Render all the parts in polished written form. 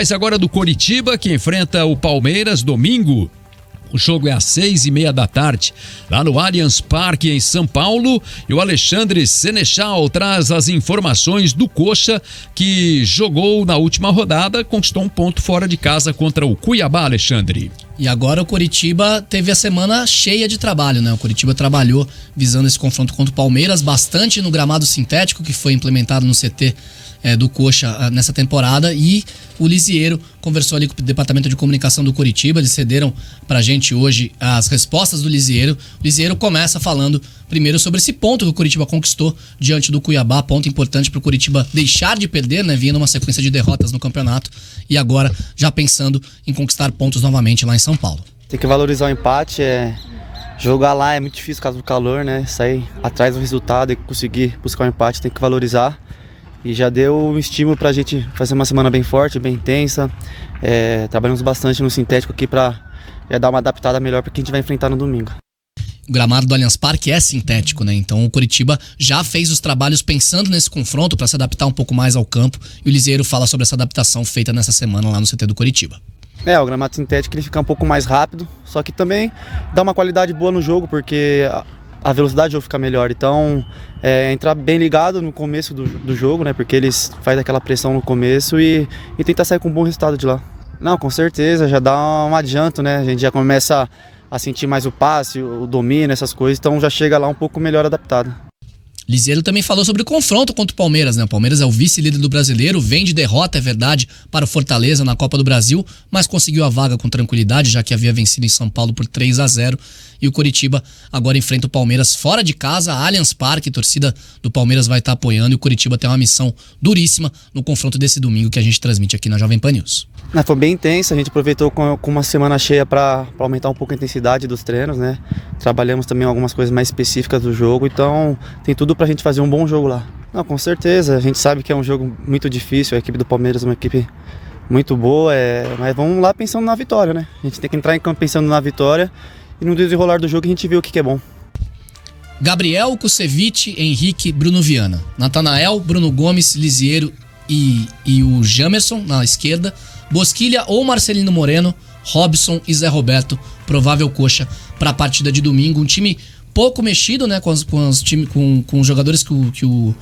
mais agora do Coritiba, que enfrenta o Palmeiras domingo. O jogo é às 6:30 da tarde, lá no Allianz Parque, em São Paulo. E o Alexandre Senechal traz as informações do Coxa, que jogou na última rodada, conquistou um ponto fora de casa contra o Cuiabá, Alexandre. E agora o Coritiba teve a semana cheia de trabalho, né? O Coritiba trabalhou visando esse confronto contra o Palmeiras, bastante no gramado sintético que foi implementado no CT do Coxa nessa temporada, e o Lisieiro conversou ali com o departamento de comunicação do Coritiba. Eles cederam pra gente hoje as respostas do Lisieiro. O Lisieiro começa falando primeiro sobre esse ponto que o Coritiba conquistou diante do Cuiabá, ponto importante pro Coritiba deixar de perder, né, vindo uma sequência de derrotas no campeonato, e agora já pensando em conquistar pontos novamente lá em São Paulo. Tem que valorizar o empate, jogar lá é muito difícil por causa do calor, né, sair atrás do resultado e conseguir buscar o empate, tem que valorizar. E já deu um estímulo pra gente fazer uma semana bem forte, bem intensa. Trabalhamos bastante no sintético aqui pra dar uma adaptada melhor para quem a gente vai enfrentar no domingo. O gramado do Allianz Parque é sintético, né? Então o Coritiba já fez os trabalhos pensando nesse confronto para se adaptar um pouco mais ao campo. E o Lisieiro fala sobre essa adaptação feita nessa semana lá no CT do Coritiba. O gramado sintético ele fica um pouco mais rápido, só que também dá uma qualidade boa no jogo, porque a velocidade do jogo fica melhor. Então, entrar bem ligado no começo do jogo, né? Porque eles fazem aquela pressão no começo e tentar sair com um bom resultado de lá. Não, com certeza, já dá um adianto, né? A gente já começa a sentir mais o passe, o domínio, essas coisas, então já chega lá um pouco melhor adaptado. Lisieiro também falou sobre o confronto contra o Palmeiras, né? O Palmeiras é o vice-líder do Brasileiro, vem de derrota, é verdade, para o Fortaleza na Copa do Brasil, mas conseguiu a vaga com tranquilidade, já que havia vencido em São Paulo por 3-0. E o Coritiba agora enfrenta o Palmeiras fora de casa, Allianz Parque, a torcida do Palmeiras vai estar apoiando, e o Coritiba tem uma missão duríssima no confronto desse domingo que a gente transmite aqui na Jovem Pan News. Foi bem intensa, a gente aproveitou com uma semana cheia para aumentar um pouco a intensidade dos treinos, né? Trabalhamos também algumas coisas mais específicas do jogo, então tem tudo pra gente fazer um bom jogo lá. Não, com certeza, a gente sabe que é um jogo muito difícil, a equipe do Palmeiras é uma equipe muito boa, mas vamos lá pensando na vitória, né? A gente tem que entrar em campo pensando na vitória e no desenrolar do jogo a gente vê o que é bom. Gabriel, Kusevich, Henrique, Bruno Viana, Natanael, Bruno Gomes, Lisieiro e o Jamerson na esquerda, Bosquilha ou Marcelino Moreno, Robson e Zé Roberto, provável Coxa para a partida de domingo. Um time pouco mexido, né, com os jogadores que o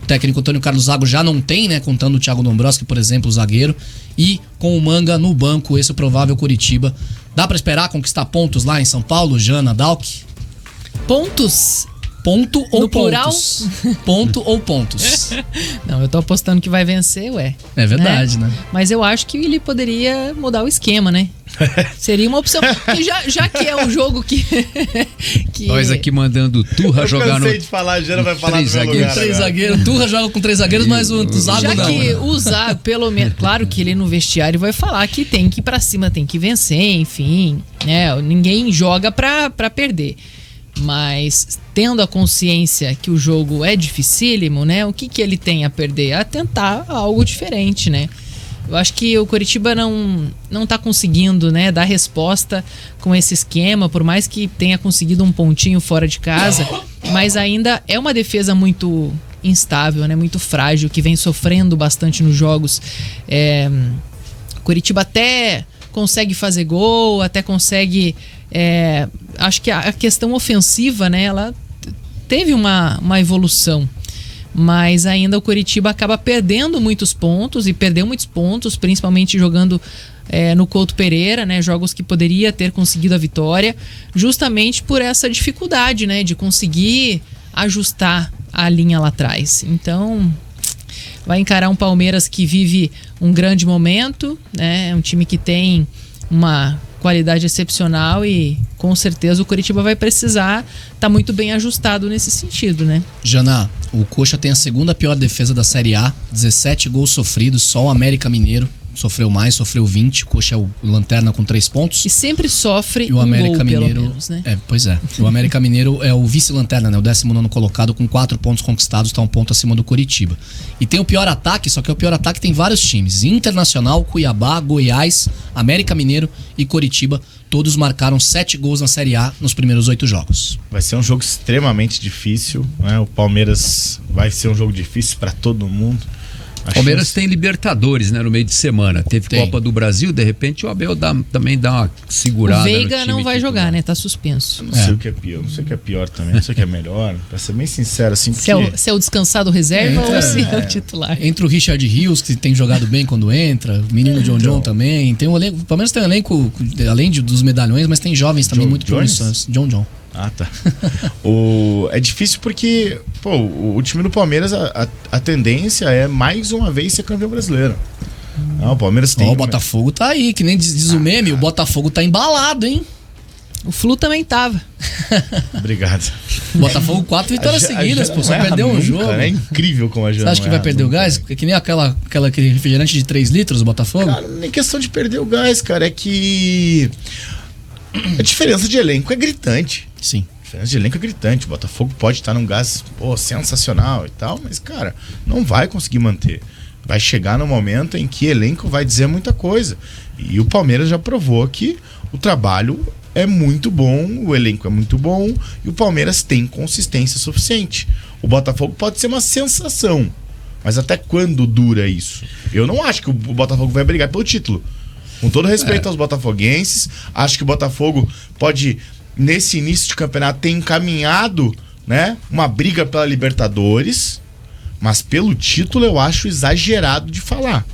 técnico Antônio Carlos Zago já não tem, né, contando o Thiago Dombrowski, por exemplo, o zagueiro, e com o Manga no banco, esse é o provável Coritiba. Dá para esperar conquistar pontos lá em São Paulo, Jana, Dalk? Pontos? Ponto ou no pontos? Ponto ou pontos? Não, eu tô apostando que vai vencer, É verdade, né? Mas eu acho que ele poderia mudar o esquema, né? Seria uma opção. Porque já que é um jogo que Nós aqui mandando o Turra jogar no... Eu cansei de falar, a Jana vai falar do meu lugar. Três zagueiros. Turra joga com 3 zagueiros, mas o Zago já não. Já que o Zago, pelo menos... Claro que ele no vestiário vai falar que tem que ir pra cima, tem que vencer, enfim. Né? Ninguém joga pra perder. Mas tendo a consciência que o jogo é dificílimo, né? O que ele tem a perder? A tentar algo diferente, né? Eu acho que o Coritiba não tá conseguindo, né, dar resposta com esse esquema, por mais que tenha conseguido um pontinho fora de casa, mas ainda é uma defesa muito instável, né? Muito frágil, que vem sofrendo bastante nos jogos. O Coritiba até consegue fazer gol, até consegue... acho que a questão ofensiva, né, ela teve uma evolução, mas ainda o Coritiba acaba perdendo muitos pontos, e perdeu muitos pontos, principalmente jogando no Couto Pereira, né, jogos que poderia ter conseguido a vitória, justamente por essa dificuldade, né, de conseguir ajustar a linha lá atrás. Então vai encarar um Palmeiras que vive um grande momento, né, um time que tem uma qualidade excepcional, e com certeza o Coritiba vai precisar estar muito bem ajustado nesse sentido, né? Jana, o Coxa tem a segunda pior defesa da Série A, 17 gols sofridos, só o América Mineiro sofreu mais, sofreu 20, o Coxa é o lanterna com 3 pontos. E sempre sofre e o América gol, Mineiro, pelo menos, né? Pois é. O América Mineiro é o vice-lanterna, né? O 19º colocado com 4 pontos conquistados, está um ponto acima do Coritiba. E tem o pior ataque, só que o pior ataque tem vários times. Internacional, Cuiabá, Goiás, América Mineiro e Coritiba. Todos marcaram 7 gols na Série A nos primeiros 8 jogos. Vai ser um jogo extremamente difícil, né? O Palmeiras vai ser um jogo difícil para todo mundo. Palmeiras tem Libertadores, né, no meio de semana. Teve Copa do Brasil, de repente o Abel também dá uma segurada. O Veiga não vai titular. jogar, né? Tá suspenso. Não sei o que é pior, não sei o que é pior também, não sei o que é melhor. Pra ser bem sincero, assim, porque... Se é o descansado reserva ou se é o titular. Entre o Richard Rios, que tem jogado bem quando entra, o menino John também. Tem um elenco, o Palmeiras tem um elenco, além dos medalhões, mas tem jovens também muito promissores. John. Ah, tá. É difícil porque, pô, o time do Palmeiras, a tendência é mais uma vez ser campeão brasileiro. Não, o Palmeiras tem... O Botafogo tá aí, que nem diz o meme, o Botafogo tá embalado, hein? O Flu também tava. Obrigado. Botafogo 4 vitórias seguidas, pô, só perdeu um jogo. Cara, é incrível como a Jana. Você acha que vai perder o gás? É que nem aquele refrigerante de 3 litros, o Botafogo? Cara, não é questão de perder o gás, cara, é que a diferença de elenco é gritante. Sim. A diferença de elenco é gritante. O Botafogo pode estar num gás, sensacional e tal, mas, cara, não vai conseguir manter. Vai chegar no momento em que elenco vai dizer muita coisa. E o Palmeiras já provou que o trabalho é muito bom, o elenco é muito bom e o Palmeiras tem consistência suficiente. O Botafogo pode ser uma sensação, mas até quando dura isso? Eu não acho que o Botafogo vai brigar pelo título. Com todo respeito aos botafoguenses, acho que o Botafogo pode, nesse início de campeonato, ter encaminhado, né, uma briga pela Libertadores, mas pelo título eu acho exagerado de falar.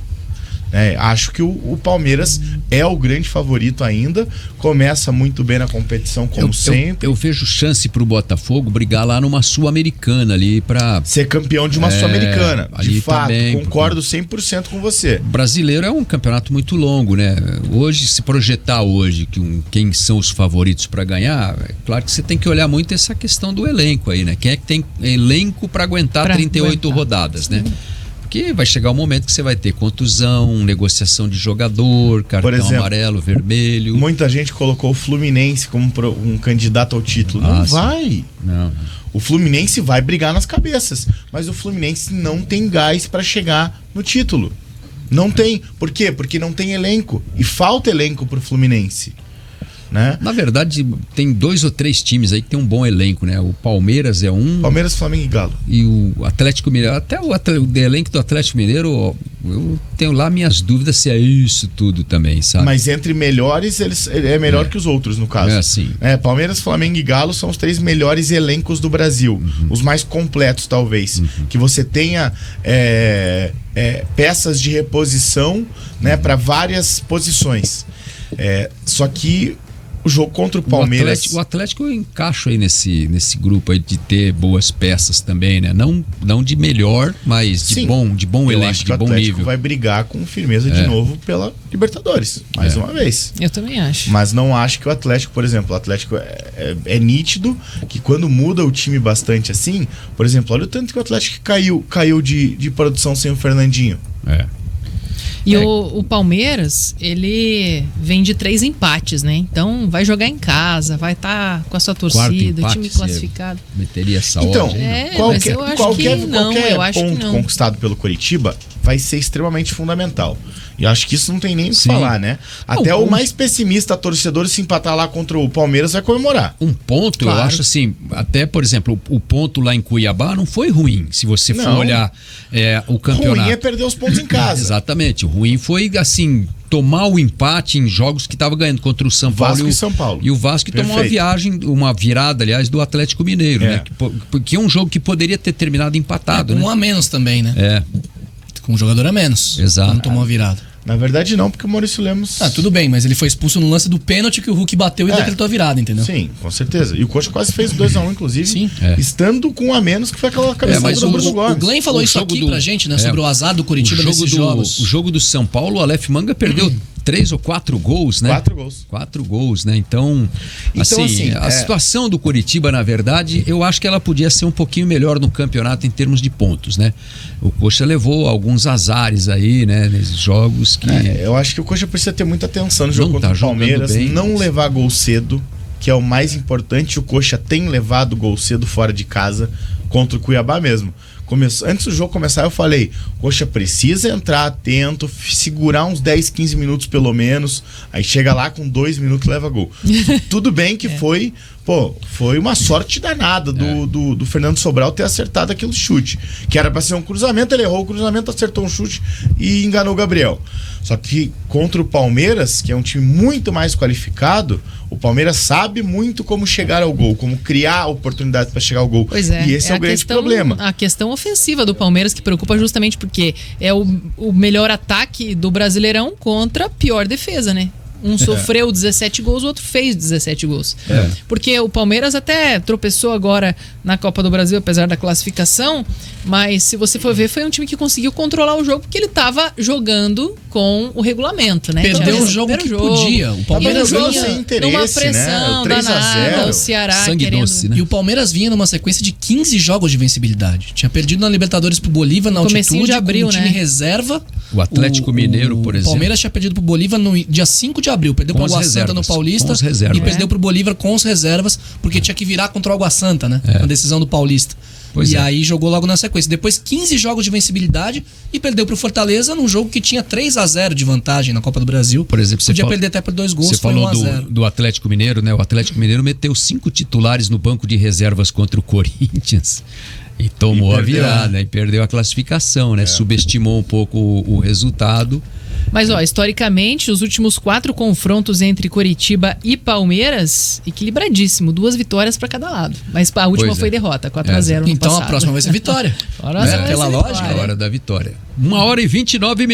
Acho que o Palmeiras é o grande favorito ainda, começa muito bem na competição, como sempre. Eu vejo chance pro Botafogo brigar lá numa Sul-Americana ali pra... ser campeão de uma Sul-Americana, de fato, também, concordo 100% com você. O brasileiro é um campeonato muito longo, né? Hoje, se projetar hoje quem são os favoritos para ganhar, é claro que você tem que olhar muito essa questão do elenco aí, né? Quem é que tem elenco para aguentar 38 rodadas, né? Porque vai chegar o momento que você vai ter contusão, negociação de jogador, cartão amarelo, vermelho. Muita gente colocou o Fluminense como um candidato ao título. Não vai. Não. O Fluminense vai brigar nas cabeças, mas o Fluminense não tem gás para chegar no título. Não tem. Por quê? Porque não tem elenco. E falta elenco pro Fluminense. Né? Na verdade, tem 2 ou 3 times aí que tem um bom elenco, né? O Palmeiras é um. Palmeiras, Flamengo e Galo. E o Atlético Mineiro, até o elenco do Atlético Mineiro, eu tenho lá minhas dúvidas se é isso tudo também, sabe? Mas entre melhores, ele é melhor que os outros, no caso. É assim. Palmeiras, Flamengo e Galo são os 3 melhores elencos do Brasil. Os mais completos, talvez. Que você tenha peças de reposição, né, para várias posições. Só que o jogo contra o Palmeiras... O Atlético eu encaixo aí nesse grupo aí de ter boas peças também, né? Não de melhor, mas de bom elenco, acho que de bom o Atlético nível. vai brigar com firmeza de novo pela Libertadores, mais uma vez. Eu também acho. Mas não acho que o Atlético, por exemplo, o Atlético é nítido que quando muda o time bastante assim, por exemplo, olha o tanto que o Atlético caiu de produção sem o Fernandinho. E o Palmeiras, ele vem de 3 empates, né? Então vai jogar em casa, vai estar com a sua torcida, o time classificado. Meteria essa então, ordem, mas eu acho que não. Eu acho ponto que não. conquistado pelo Coritiba vai ser extremamente fundamental. E acho que isso não tem nem o que falar, né? Até o mais pessimista torcedor, se empatar lá contra o Palmeiras, vai comemorar. Um ponto, claro. Eu acho assim, até, por exemplo, o ponto lá em Cuiabá não foi ruim, se você for olhar o campeonato. Ruim é perder os pontos em casa. Exatamente, o ruim foi, assim, tomar o empate em jogos que estava ganhando contra o São Paulo. Vasco e São Paulo. E o Vasco que tomou uma virada, aliás, do Atlético Mineiro, né? Que é um jogo que poderia ter terminado empatado, com né? um a menos também, né? Com um jogador a menos. Exato. Não tomou a virada. Na verdade não, porque o Maurício Lemos... tudo bem, mas ele foi expulso no lance do pênalti que o Hulk bateu e decretou a virada, entendeu? Sim, com certeza. E o Coxa quase fez 2-1, inclusive. Sim. Estando com um a menos, que foi aquela cabeçada mas do Bruno Gomes. O Glenn falou isso aqui pra gente, né? Sobre o azar do Coritiba nesses jogos. O jogo do São Paulo, o Aleph Manga perdeu 3 ou 4 gols, né? 4 gols. 4 gols, né? Então assim, a situação do Coritiba, na verdade, eu acho que ela podia ser um pouquinho melhor no campeonato em termos de pontos, né? O Coxa levou alguns azares aí, né? Nesses jogos que... eu acho que o Coxa precisa ter muita atenção no jogo contra o Palmeiras, não levar gol cedo, que é o mais importante. O Coxa tem levado gol cedo fora de casa contra o Cuiabá mesmo. Antes do jogo começar, eu falei, Coxa precisa entrar atento, segurar uns 10, 15 minutos pelo menos, aí chega lá com 2 minutos e leva gol. Tudo bem que foi Pô, foi uma sorte danada do Fernando Sobral ter acertado aquele chute. Que era pra ser um cruzamento, ele errou o cruzamento, acertou um chute e enganou o Gabriel. Só que contra o Palmeiras, que é um time muito mais qualificado, o Palmeiras sabe muito como chegar ao gol, como criar oportunidades para chegar ao gol. Pois é. E esse é o grande problema. A questão ofensiva do Palmeiras que preocupa justamente porque é o melhor ataque do Brasileirão contra a pior defesa, né? Um sofreu 17 gols, o outro fez 17 gols. Porque o Palmeiras até tropeçou agora na Copa do Brasil, apesar da classificação, mas se você for ver, foi um time que conseguiu controlar o jogo porque ele estava jogando com o regulamento, né? Perdeu o jogo que podia. O Palmeiras vinha vinha numa pressão, né? 3 a 0. danada, o Ceará Sangue querendo... doce, né? E o Palmeiras vinha numa sequência de 15 jogos de vencibilidade. Tinha perdido na Libertadores pro Bolívar na Comecinho altitude, de abril, com um time né? reserva. O Atlético Mineiro, por exemplo. O Palmeiras tinha perdido pro Bolívar no dia 5 de abril. Perdeu Com pro as Água Santa no reservas, Paulista com as reservas. e perdeu pro Bolívar com as reservas, porque tinha que virar contra o Água Santa, né? Na decisão do Paulista. Pois e é. aí jogou logo na sequência. Depois 15 jogos de vencibilidade e perdeu pro Fortaleza num jogo que tinha 3-0 de vantagem na Copa do Brasil. Por exemplo, você podia perder até por 2 gols, Você foi falou 1-0. do Atlético Mineiro, né? O Atlético Mineiro meteu 5 titulares no banco de reservas contra o Corinthians e tomou a virada e perdeu a classificação, né? Subestimou um pouco o resultado. Mas, ó, historicamente, os últimos 4 confrontos entre Coritiba e Palmeiras, equilibradíssimo. 2 vitórias para cada lado. Mas a última Pois é. foi derrota, 4-0 no então passado. a próxima vai ser vitória. A próxima vai Pela ser lógica. vitória. A hora da vitória. 1h29.